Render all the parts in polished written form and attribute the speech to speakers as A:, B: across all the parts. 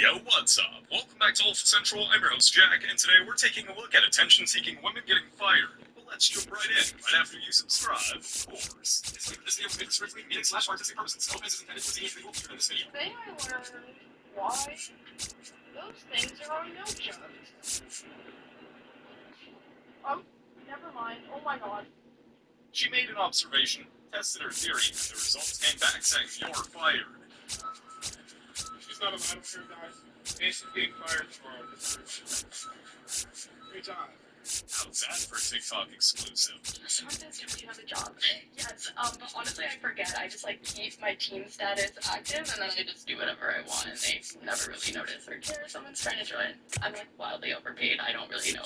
A: Yo, what's up? Welcome back to Alpha Central. I'm your host, Jack, and today we're taking a look at attention-seeking women getting fired. But let's jump right in, right after you subscribe, of course. This video is strictly meeting/artistic purposes. No offense is intended for teenage people in this video.
B: Today I learned why those things are on milk jugs. Never mind. Oh my god.
A: She made an observation, tested her theory, and the results came back saying you're fired.
C: She's not allowed to hear, guys. And she's getting fired tomorrow. 3 times.
A: How's that for a TikTok exclusive?
D: Sometimes you have a job. Yes, but honestly I forget. I just keep my team status active and then I just do whatever I want and they never really notice or care if someone's trying to join. I'm wildly overpaid. I don't really know.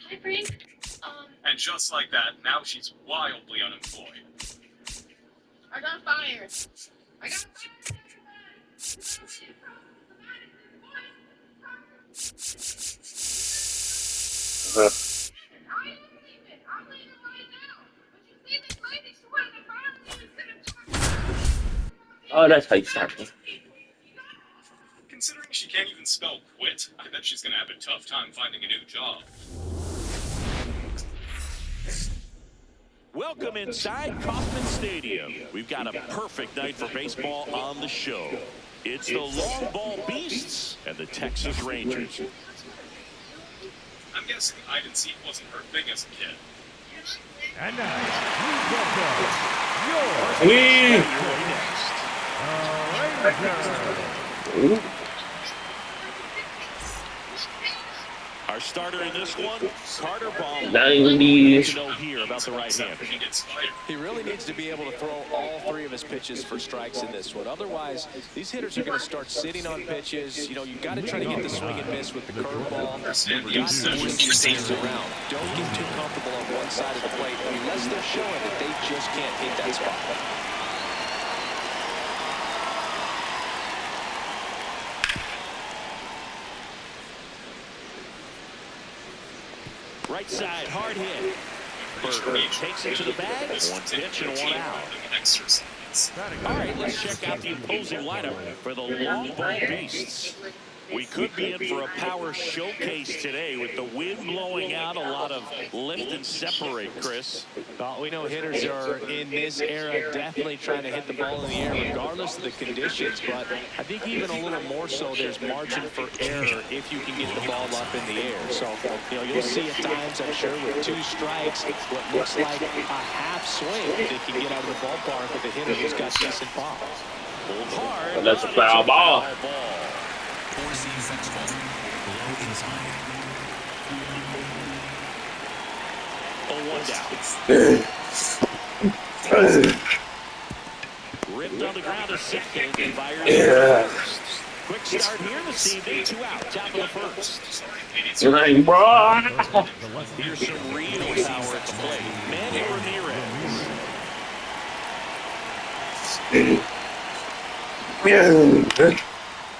D: Hi Bree.
A: And just like that, now she's wildly unemployed.
B: I got fired.
E: Oh, that's how you start me.
A: Considering she can't even spell quit, I bet she's gonna have a tough time finding a new job.
F: Welcome inside Kauffman Stadium. We've got a perfect night for baseball on the show. It's the Long Ball Beasts and the Texas Rangers.
A: I'm guessing hide and seek wasn't her thing as a kid.
G: And now, your
E: Wee!
F: Our starter in this one, Carter Ball.
E: 90.
F: To know here about the right-hander.
H: He really needs to be able to throw all 3 of his pitches for strikes in this one. Otherwise, these hitters are going to start sitting on pitches. You know, you've got to try to get the swing and miss with the curveball. You've got to twist these things around. Don't get too comfortable on one side of the plate unless they're showing that they just can't hit that spot.
F: Right side, hard hit. Berger takes it to the bag. 1 pitch and 1 out. All right, let's check out the opposing lineup for the Long Ball Beasts. We could be in for a power showcase today with the wind blowing out, a lot of lift and separate, Chris.
H: Well, we know hitters are in this era definitely trying to hit the ball in the air regardless of the conditions, but I think even a little more so there's margin for error if you can get the ball up in the air. So, you'll see at times, I'm sure, with 2 strikes, what looks like a half swing they can get out of the ballpark with a hitter who's got decent pop.
F: Hard.
E: That's a foul ball.
I: 4-seam fastball, low inside.
F: 0-1 down. Ripped on the ground a second and fires first. Quick start here this evening, 2 out, top of the first. Here's some real power at the plate. Manny Ramirez.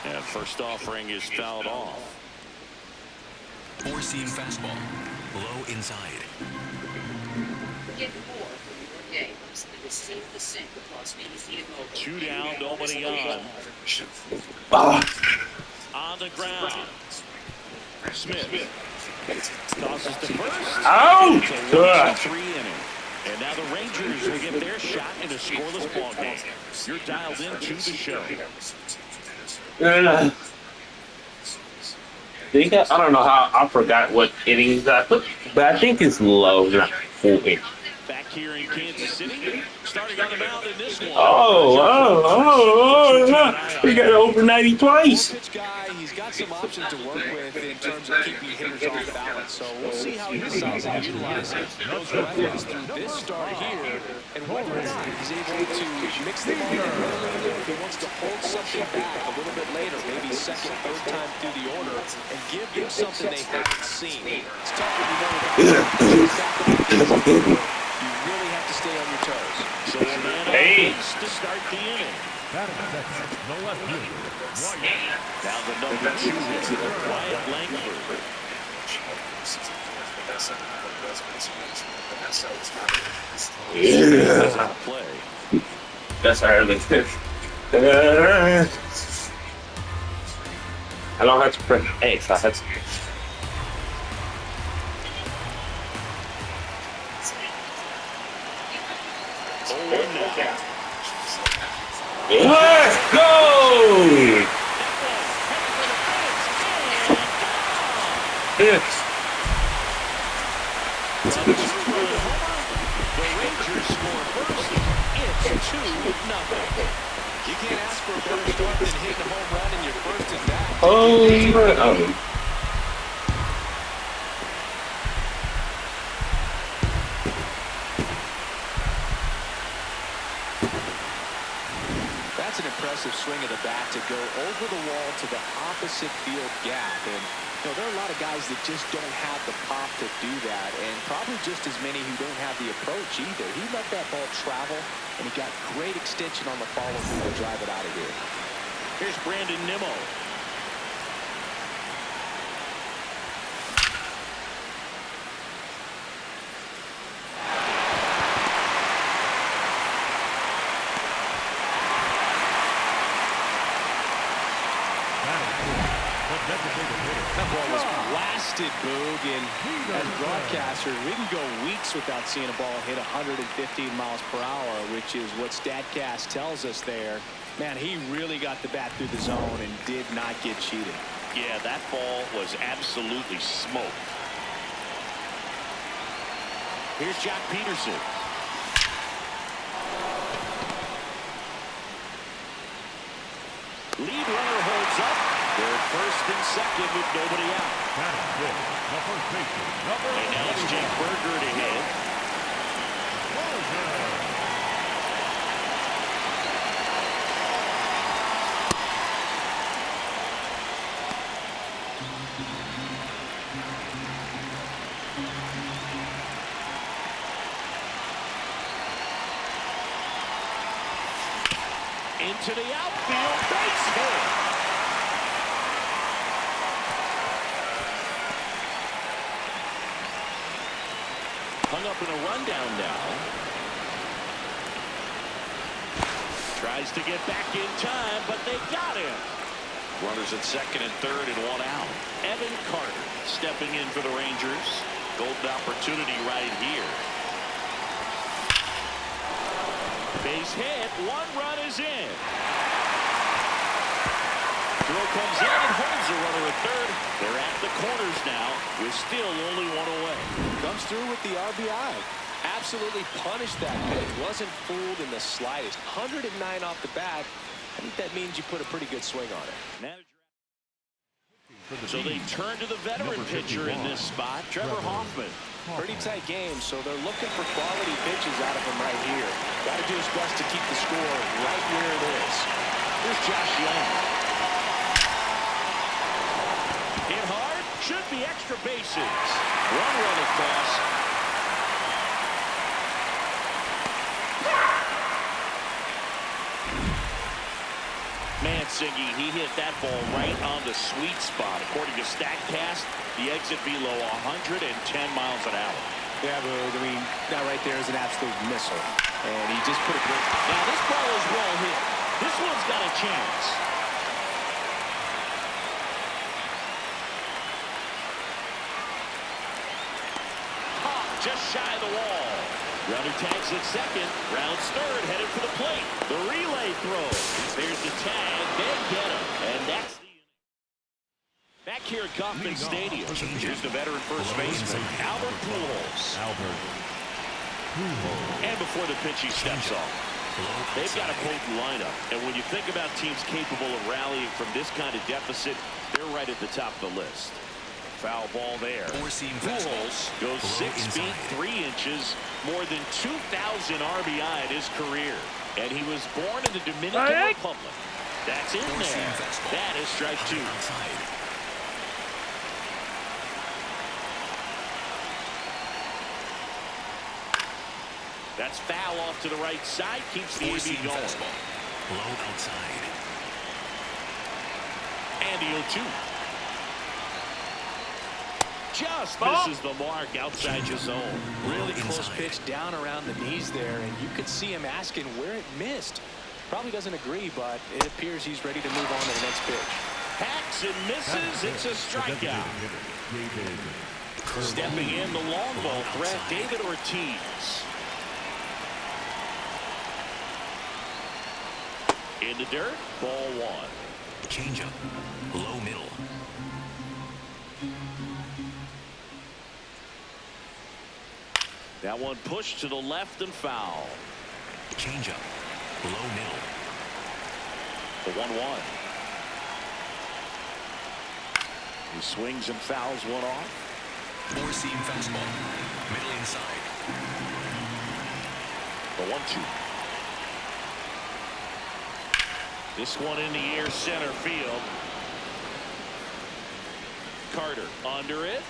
F: And first offering is fouled off.
I: 4-seam fastball, low inside.
D: Get 4 games in the same percent plus maybe
F: 2 down, nobody on. On the ground. Smith tosses to first.
E: Out!
F: It's a 1-3 inning. And now the Rangers will get their shot in a scoreless ball game. You're dialed into the show.
E: I don't know how, I forgot what innings I put, but I think it's low, not full inning.
F: Back here in Kansas City, starting on the mound in this one.
E: We got over 90 twice.
H: Pitch guy, he's got some options to work with in terms of keeping hitters off balance. So we'll see how he decides to utilize those weapons through this start here, and whether or not he's able to mix them all in early, if he wants to hold something back a little bit later, maybe second, third time through the order, and give them something they haven't seen. It's tough when you know you really have to stay on your toes.
F: So a man on base to start the inning.
G: the left fielder, Wyatt.
F: Now the number 2 hitter, Wyatt Langford.
E: Yeah.
F: Play.
E: That's early. I don't have to press X. I have to. Let's go! It's
F: The Rangers score first. It's 2-0.
H: You can't ask for a better start than hitting a home run in your first at bat.
E: oh.
H: That's an impressive swing of the bat to go over the wall to the opposite field gap. And there are a lot of guys that just don't have the pop to do that, and probably just as many who don't have the approach either. He let that ball travel, and he got great extension on the follow-through to drive it out of here.
F: Here's Brandon Nimmo.
H: That ball was blasted, Boog, and as broadcasters, we can go weeks without seeing a ball hit 115 miles per hour, which is what StatCast tells us there. Man, he really got the bat through the zone and did not get cheated.
F: Yeah, that ball was absolutely smoked. Here's Jock Peterson. Lead runner holds up. They're at first and second with nobody out. And now it's Jake Berger to hit. Into the outfield, base hit. Hung up in a rundown now. Tries to get back in time, but they got him. Runners at second and third and one out. Evan Carter stepping in for the Rangers. Golden opportunity right here. Base hit. One run is in. Throw comes in and holds the runner at third. They're at the corners now with still only one away.
H: Comes through with the RBI. Absolutely punished that pitch. Wasn't fooled in the slightest. 109 off the bat. I think that means you put a pretty good swing on it.
F: So they turn to the veteran pitcher in this spot, Trevor Hoffman.
H: Pretty tight game, so they're looking for quality pitches out of him right here. Got to do his best to keep the score right where it is.
F: Here's Josh Young. Hit hard, should be extra bases. One run across. Mancini, he hit that ball right on the sweet spot. According to StatCast, the exit below 110 miles an hour.
H: Yeah, but I mean, that right there is an absolute missile. And he just put a great...
F: Now, this ball is well hit. This one's got a chance. Just shy of the wall. Runner tags at second. Rounds third, headed for the plate. The relay throw. There's the tag. They get him. And that's the... Back here at Kauffman Stadium. Here's the veteran first baseman, Albert Pujols. And before the pitch, he steps off. They've got a potent lineup. And when you think about teams capable of rallying from this kind of deficit, they're right at the top of the list. Foul ball there. Pujols goes 6 feet 3 inches, more than 2,000 RBI in his career. And he was born in the Dominican Republic. That's in there. That is strike 2. That's foul off to the right side. Keeps the AB going.
I: Low outside.
F: And the 0-2. just misses the mark outside your zone.
H: Really close pitch down around the knees there, and you could see him asking where it missed. Probably doesn't agree, but it appears he's ready to move on to the next pitch.
F: Hacks and misses. It's a strikeout. Stepping in the long ball threat, David Ortiz. In the dirt, ball one.
I: Changeup. Low middle.
F: That one pushed to the left and foul.
I: Changeup. Low middle.
F: The 1-1. He swings and fouls one off.
I: Four-seam fastball. Middle inside.
F: The 1-2. This one in the air, center field. Carter under it.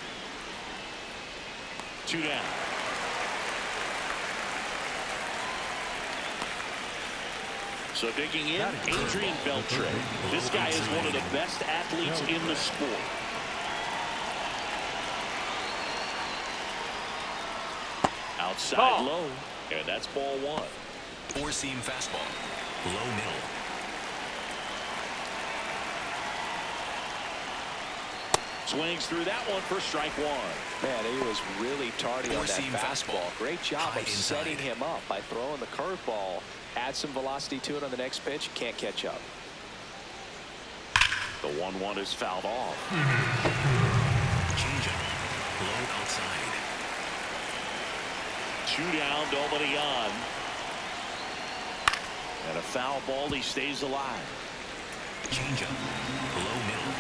F: 2 down. So digging in, Adrian Beltre. This guy is one of the best athletes in the sport. Outside low, and that's ball one.
I: Four-seam fastball. Low middle.
F: Swings through that one for strike one.
H: Man, he was really tardy on that
I: Four-seam
H: fastball.
I: fastball.
H: Great job
I: High
H: of setting
I: inside.
H: him up by throwing the curveball. Add some velocity to it on the next pitch. Can't catch up.
F: The 1-1 is fouled off.
I: Changeup. Low outside.
F: 2 down, nobody on. And a foul ball, he stays alive.
I: Changeup. Low middle.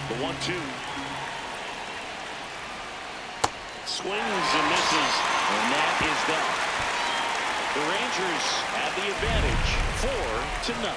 F: The 1-2. Swings and misses, and that is that. The Rangers have the advantage, 4-0.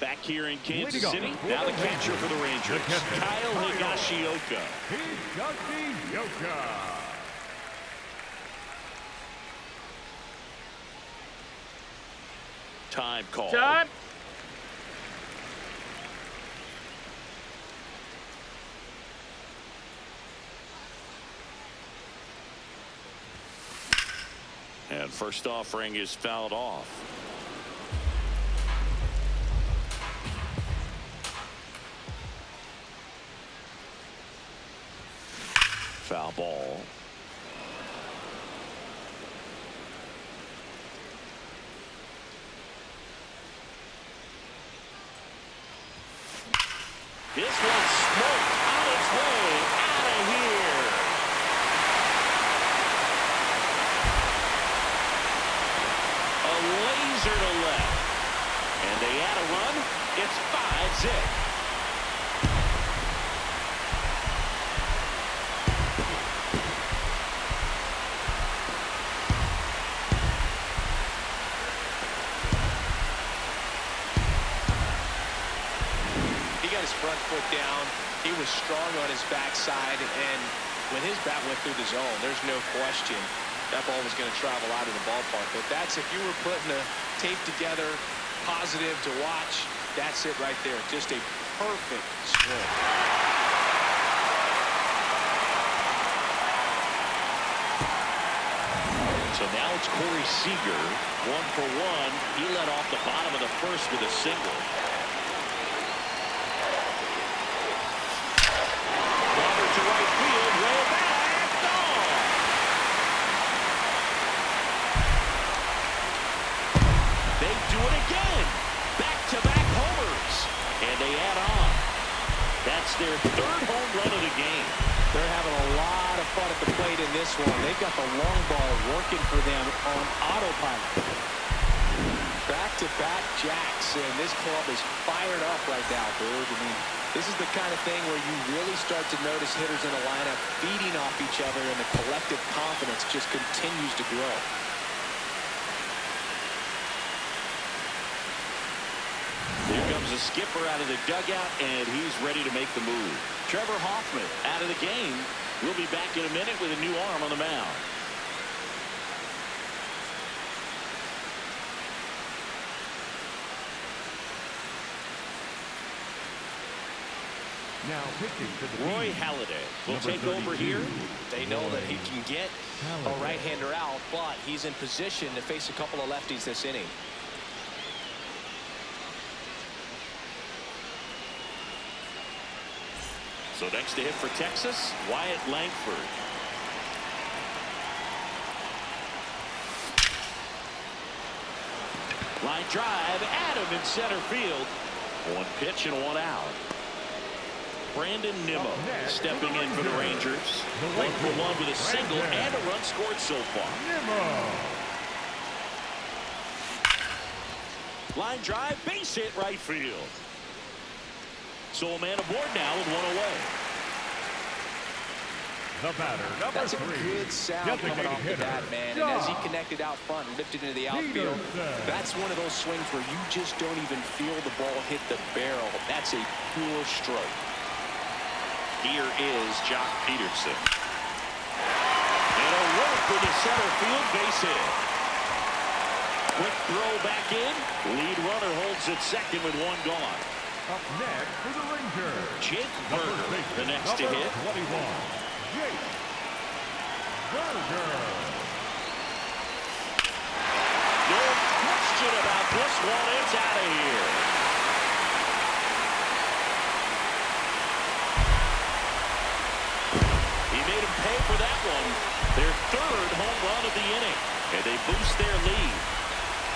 F: Back here in Kansas City, now the catcher for the Rangers, Kyle Higashioka. Time call.
G: Time.
F: And first offering is fouled off. Foul ball. This one's smoked on its way out of here. A laser to left. And they add a run. It's 5-zip.
H: Front foot down. He was strong on his backside, and when his bat went through the zone, there's no question that ball was going to travel out of the ballpark. But that's, if you were putting the tape together, positive to watch, that's it right there. Just a perfect swing.
F: So now it's Corey Seager, 1 for 1. He led off the bottom of the first with a single. To right field, way back, gone. They do it again. Back-to-back homers. And they add on. That's their 3rd home run of the game.
H: They're having a lot of fun at the plate in this one. They've got the long ball working for them on autopilot. Back-to-back jacks, and this club is fired up right now, dude. I mean, this is the kind of thing where you really start to notice hitters in a lineup feeding off each other, and the collective confidence just continues to grow.
F: Here comes the the skipper out of the dugout, and he's ready to make the move. Trevor Hoffman out of the game. We'll be back in a minute with a new arm on the mound.
G: Now pitching to the
F: Roy
G: team.
F: Halladay will
G: Number
F: take over
G: 32.
F: here.
H: They know that he can get a
G: Halladay.
H: right-hander out, but he's in position to face a couple of lefties this inning.
F: So next to hit for Texas, Wyatt Langford. Line drive, Adam in center field. One pitch and one out. Brandon Nimmo stepping in for the Rangers. 1-for-1 with a single and a run scored so far. Line drive, base hit right field. So a man aboard now with one away.
G: The batter, number
H: That's a
G: 3.
H: good sound coming off the bat, man. And as he connected out front and lifted into the outfield, that's one of those swings where you just don't even feel the ball hit the barrel. That's a pure stroke.
F: Here is Jock Peterson. And a rope for the center field base hit. Quick throw back in. Lead runner holds at second with one gone.
G: Up next for the Rangers.
F: Jake Berger, the next to hit.
G: 21. Jake Berger.
F: No question about this one. It's out of here. He made him pay for that one. Their third home run of the inning. And they boost their lead.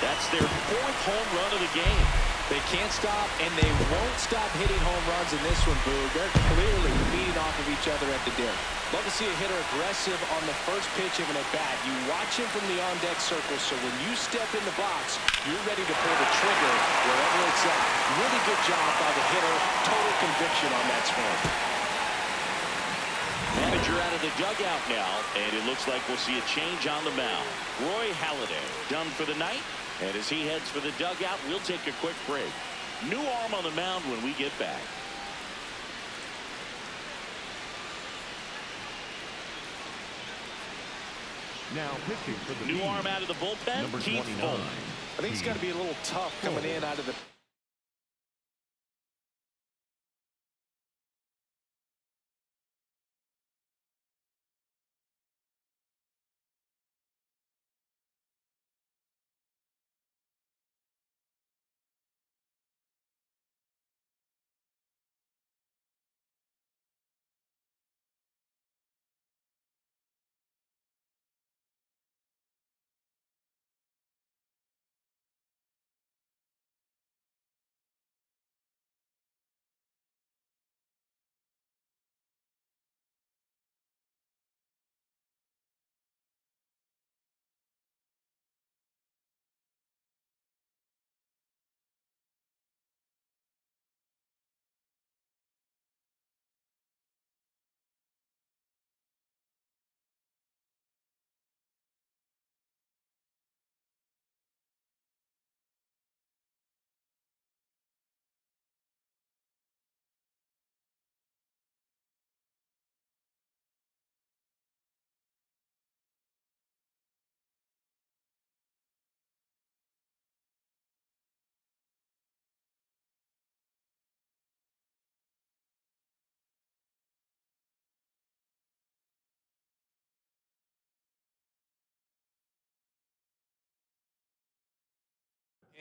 F: That's their fourth home run of the game.
H: They can't stop, and they won't stop hitting home runs in this one, Boog. They're clearly feeding off of each other at the dirt. Love to see a hitter aggressive on the first pitch of an at-bat. You watch him from the on-deck circle, so when you step in the box, you're ready to pull the trigger wherever it's at. Really good job by the hitter. Total conviction on that swing.
F: Manager out of the dugout now, and it looks like we'll see a change on the mound. Roy Halladay done for the night, and as he heads for the dugout, we'll take a quick break. New arm on the mound when we get back.
G: Now pitching for the
F: New
G: team.
F: arm out of the bullpen,
G: Number
F: Keith
G: 29.
F: Fulton.
H: I think it's got to be a little tough coming in out of the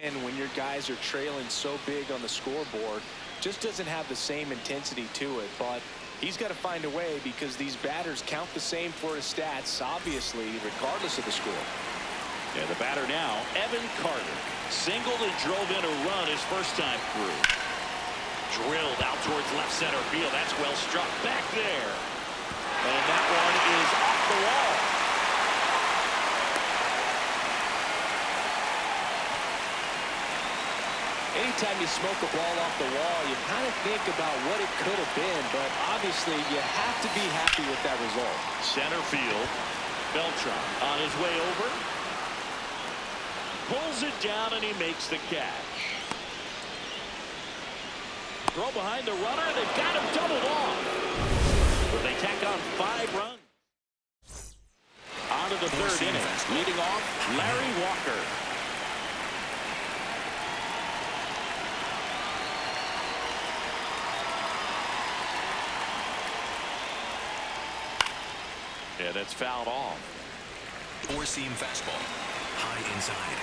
H: And when your guys are trailing so big on the scoreboard, just doesn't have the same intensity to it. But he's got to find a way because these batters count the same for his stats, obviously, regardless of the score.
F: And the batter now, Evan Carter. Singled and drove in a run his first time through. Drilled out towards left center field. That's well struck back there. And that one is off the wall.
H: Anytime you smoke a ball off the wall, you kind of think about what it could have been, but obviously you have to be happy with that result.
F: Center field. Beltran on his way over. Pulls it down and he makes the catch. Throw behind the runner. They've got him doubled off. But they tack on 5 runs. On to the 3rd inning. Leading off, Larry Walker. Yeah, that's fouled off.
I: 4-seam fastball. High inside.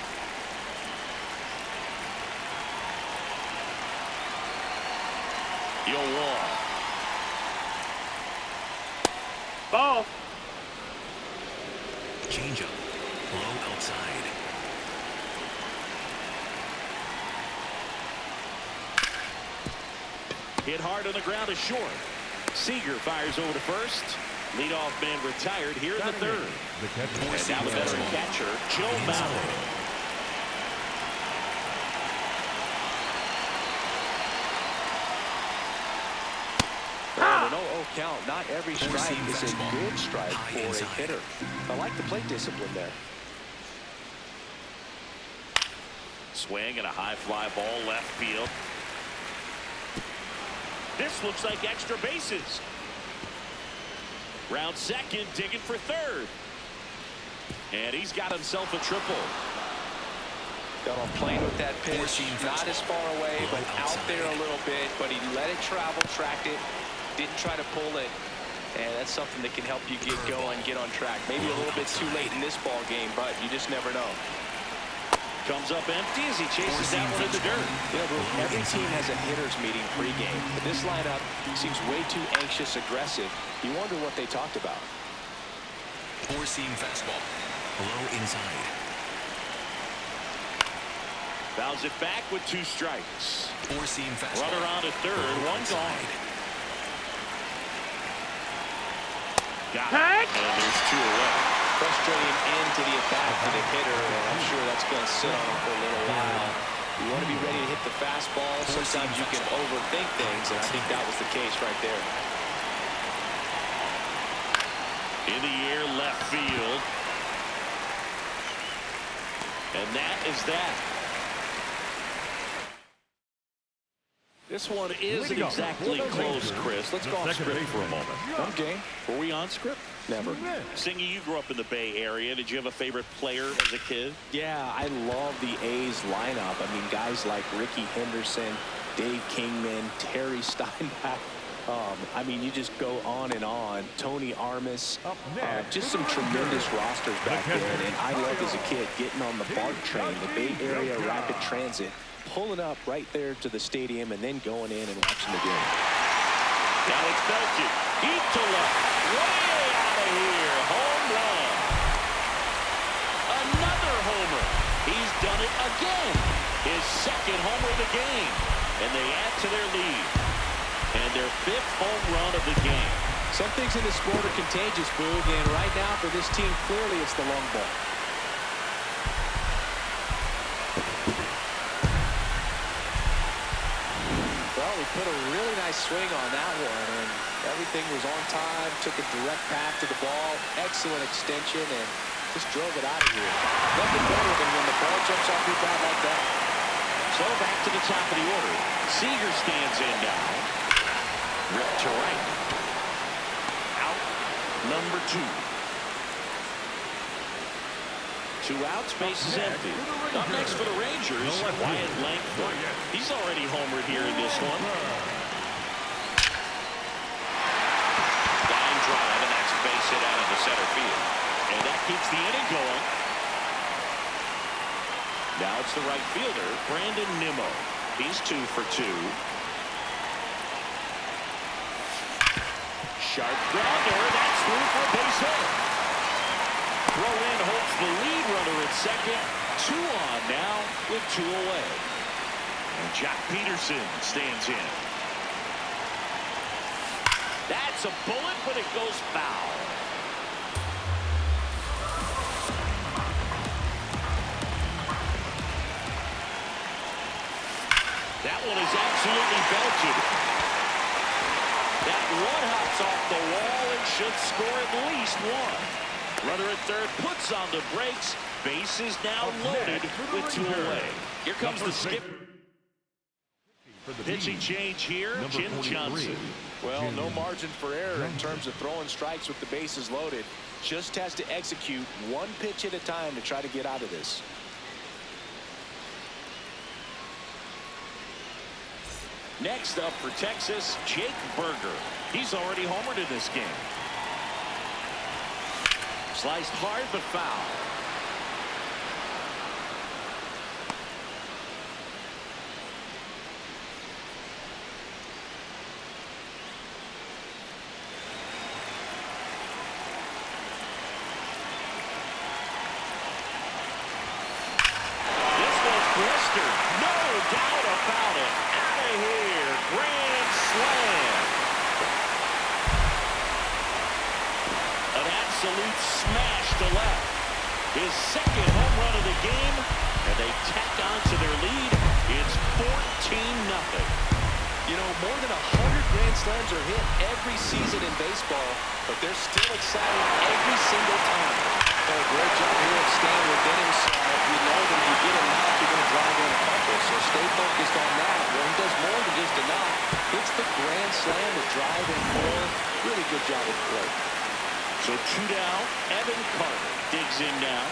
F: You'll walk.
E: Ball.
I: Changeup. Low outside.
F: Hit hard on the ground is short. Seager fires over to first. Leadoff man retired here in the 3rd.
G: The catcher.
F: And now the veteran catcher, Joe Mauer.
H: An 0-0 count. Not every strike is a good strike for a hitter. I like the plate discipline there.
F: Swing and a high fly ball left field. This looks like extra bases. Round 2nd, digging for 3rd. And he's got himself a triple.
H: Got on plane with that pitch. Not as far away, but out there a little bit. But he let it travel, tracked it. Didn't try to pull it. And that's something that can help you get going, get on track. Maybe a little bit too late in this ball game, but you just never know.
F: Comes up empty as he chases that one in the dirt.
H: You know, every team has a hitters meeting pregame, but this lineup seems way too anxious, aggressive. You wonder what they talked about.
I: 4-seam fastball. Low inside.
F: Fouls it back with 2 strikes.
I: 4-seam fastball.
F: Runner on to 3rd, 1 gone. Got it. And there's 2 away.
H: Frustrating end to the at-bat for the hitter, and I'm sure that's going to sit on him for a little while. You want to be ready to hit the fastball. Sometimes you can overthink things, and I think that was the case right there.
F: In the air, left field. And that is that. This one isn't exactly close, Chris. Let's go off script for a moment.
H: I'm game.
F: Were we on script?
H: Never.
F: Singy, you grew up in the Bay Area. Did you have a favorite player as a kid?
H: Yeah, I love the A's lineup. I mean, guys like Ricky Henderson, Dave Kingman, Terry Steinbach. I mean, you just go on and on. Tony Armas, just some tremendous rosters back then. And I loved as a kid getting on the BART train, the Bay Area Rapid Transit, pulling up right there to the stadium and then going in and watching the game.
F: Now it's belted. Deep to left. Way out of here. Home run. Another homer. He's done it again. His 2nd homer of the game. And they add to their lead. And their 5th home run of the game.
H: Some things in this sport are contagious, Boog, and right now for this team, clearly it's the long ball. Well, we put a really nice swing on that one, and everything was on time, took a direct path to the ball, excellent extension, and just drove it out of here. Nothing better than when the ball jumps off your bat like that.
F: So back to the top of the order. Seager stands in now. Ripped to right. Out number 2. 2 outs, base is empty. Up next for the Rangers, Wyatt Langford. He's already homered here in this one. Line drive, and that's a base hit out into center field. And that keeps the inning going. Now it's the right fielder, Brandon Nimmo. He's 2 for 2. Sharp grounder, that's through for a base hit. Throw in holds the lead runner at 2nd. 2 on now with 2 away. And Jack Peterson stands in. That's a bullet, but it goes foul. That one is absolutely belted. That one hops off the wall and should score at least 1. Runner at 3rd puts on the brakes. Base is now loaded with 2 away. Here comes the skip.
G: For the
F: Pitching
G: Bees,
F: change here,
G: number
F: Jim
G: 43,
F: Johnson.
H: Well, no
G: Jim
H: margin for error in
G: Johnson.
H: terms of throwing strikes with the bases loaded. Just has to execute one pitch at a time to try to get out of this.
F: Next up for Texas, Jake Berger. He's already homered in this game. Sliced hard but foul. This was blistered. No doubt about it. Out of here. Grand slam. An absolute smash to left. His second home run of the game, and they tack on to their lead. It's 14-0.
H: You know, more than 100 grand slams are hit every season in baseball, but they're still exciting every single time. Oh, great job here of staying within himself. You know that if you get a knock, you're going to drive in a couple, so stay focused on that. Well, he does more than just a knock. Hits the grand slam to drive in more. Really good job at the plate.
F: So 2 down. Evan Carter digs in now.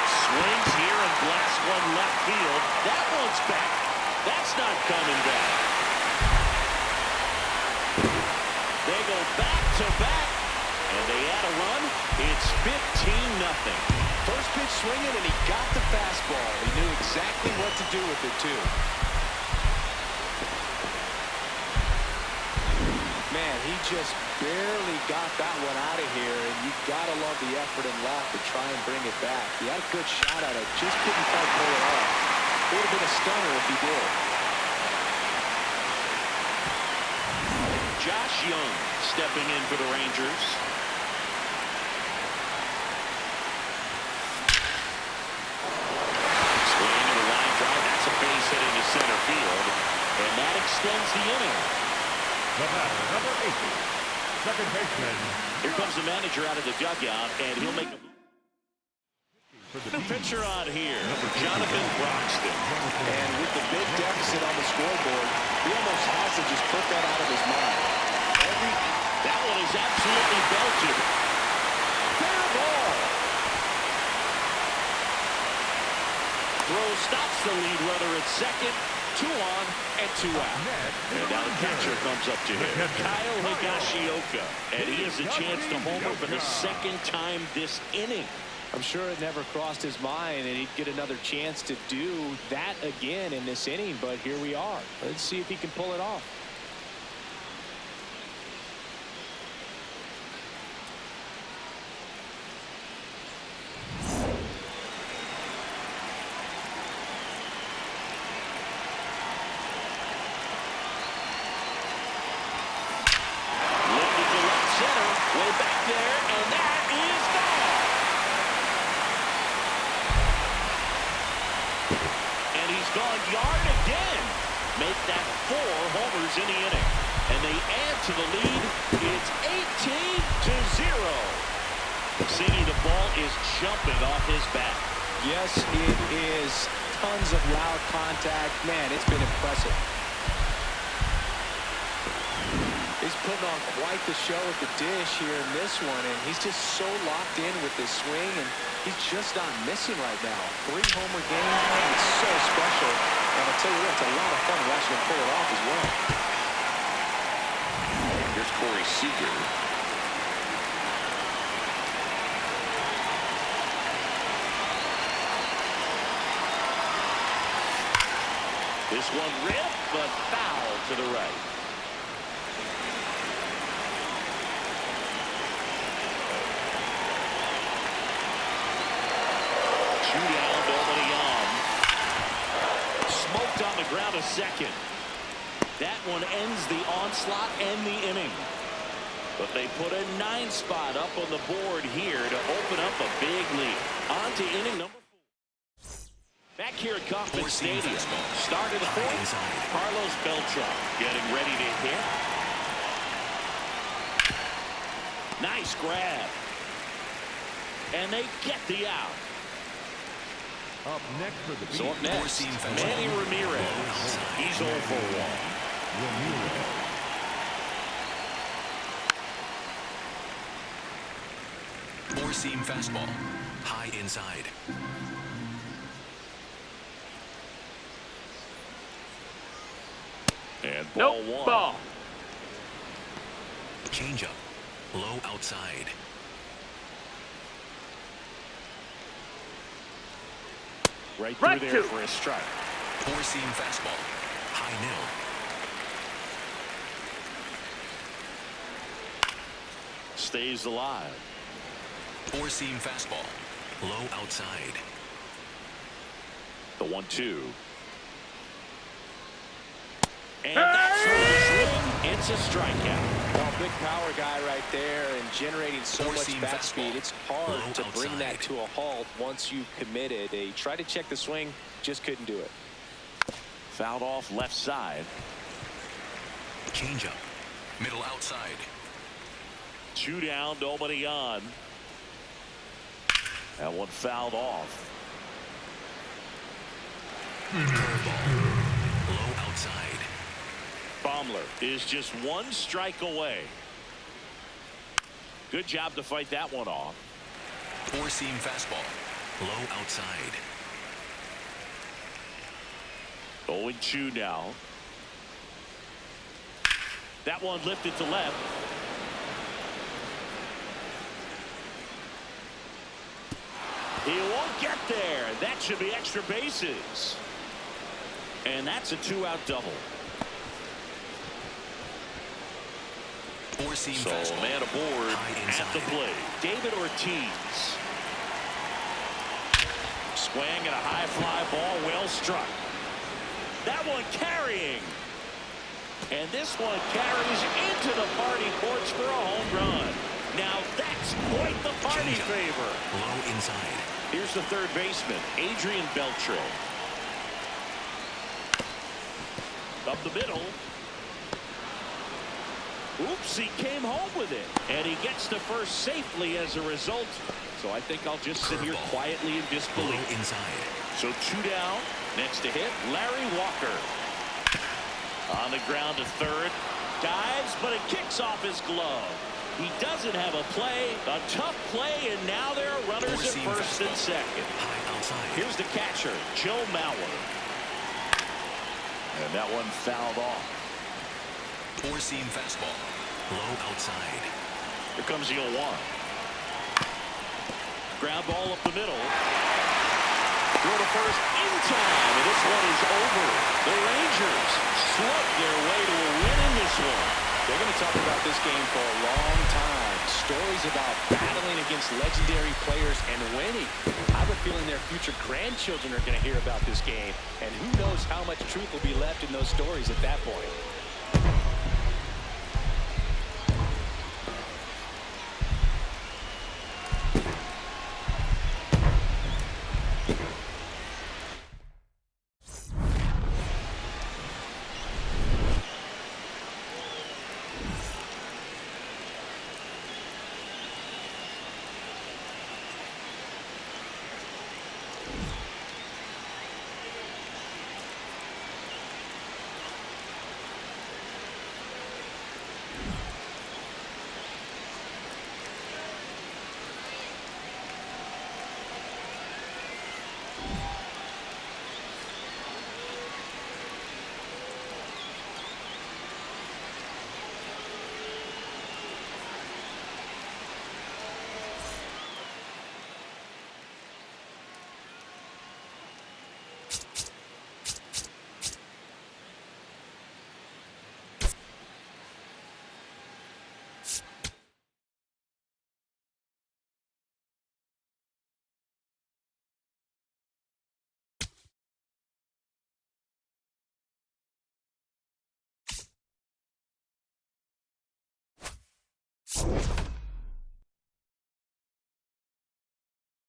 F: Swings here and blasts one left field. That one's back. That's not coming back. They go back to back, and they add a run. It's 15-0.
H: First pitch swinging, and he got the fastball. He knew exactly what to do with it, too. Man, he just barely got that one out of here, and you gotta love the effort and luck to try and bring it back. He had a good shot at it, just couldn't quite pull it off. It would have been a stunner if he did.
F: Josh Young stepping in for the Rangers. Swing and a line drive. That's a base hit into center field, and that extends the inning.
G: The batter, number 8, second baseman.
F: Here comes the manager out of the dugout, and he'll make a
G: For the
F: new
G: Bees,
F: pitcher on here, Jonathan Broxton.
H: And with the big deficit on the scoreboard, he almost has to just put that out of his mind.
F: That one is absolutely belted. Fair ball. Throw stops the lead runner at second. 2 on and 2 out. And now the catcher comes up to him, Kyle Higashioka, and he has a chance to homer for the second time this inning.
H: I'm sure it never crossed his mind and he'd get another chance to do that again in this inning, but here we are. Let's see if he can pull it off.
F: Lifted to left center, way back there, and that is gone. And he's gone yard again. Make that 4 homers in the inning. And they add to the lead. It's 18-0. Singing the ball is jumping off his bat.
H: Yes, it is. Tons of loud contact. Man, it's been impressive. He's putting on quite the show at the dish here in this one, and he's just so locked in with this swing, and he's just not missing right now. 3 homer games, it's so special. And I'll tell you what, it's a lot of fun watching him pull it off as well.
F: Here's Corey Seager. This one ripped, but foul to the right. Shootout, nobody on. Smoked on the ground a second. That one ends the onslaught and the inning. But they put a 9 spot up on the board here to open up a big lead. On to inning number 4. Back here at Kauffman
I: Four-seam
F: Stadium.
I: fastball.
F: Start of the 4th.
I: Inside.
F: Carlos Beltran getting ready to hit. Nice grab. And they get the out.
G: Up next for the
F: So up next,
I: Four-seam fastball.
F: Manny Ramirez. He's 0 for 1.
I: Four-seam fastball. High inside.
F: And ball one.
E: Ball.
I: Changeup. Low outside.
F: Right through
E: Right
F: there
E: to.
F: for a strike.
I: Four-seam fastball. High nil.
F: Stays alive.
I: Four-seam fastball. Low outside.
F: The 1-2. And that's for the swing. It's a strikeout.
H: Well, big power guy right there and generating so much
I: Four-seam
H: bat
I: fastball.
H: speed. It's
I: Low
H: hard to bring
I: outside.
H: that to a halt once you've committed. They tried to check the swing, just couldn't do it.
F: Fouled off left side.
I: Changeup. Middle outside.
F: 2 down, nobody on. That one fouled off.
I: Curveball. Low outside.
F: Baumler is just 1 strike away. Good job to fight that one off.
I: Four-seam fastball. Low outside.
F: 0-2 now. That one lifted to left. He won't get there. That should be extra bases. And that's a 2-out double.
I: Four-seam
F: So
I: fastball.
F: man aboard
I: High
F: at
I: inside.
F: the plate. David Ortiz. Swing and a high fly ball, well struck. That one carrying. And this one carries into the party porch for a home run. Now that's quite the party
I: Changeup.
F: favor.
I: Low inside.
F: Here's the third baseman, Adrian Beltre. Up the middle. Oops, he came home with it. And he gets to first safely as a result. So I think I'll just sit here
I: Curveball.
F: quietly in
I: Low
F: disbelief.
I: inside.
F: So 2 down. Next to hit, Larry Walker. On the ground to third. Dives, but it kicks off his glove. He doesn't have a play. A tough play, and now there are runners at
I: Four-seam
F: first and
I: fastball.
F: second.
I: High outside.
F: Here's the catcher, Joe Mauer. And that one fouled off.
I: Four-seam fastball. Low outside.
F: Here comes the 0-1. Ground ball up the middle. Throw to first in time, and this one is over. The Rangers slug their way to a win in this one.
H: They're going to talk about this game for a long time. Stories about battling against legendary players and winning. I have a feeling their future grandchildren are going to hear about this game. And who knows how much truth will be left in those stories at that point.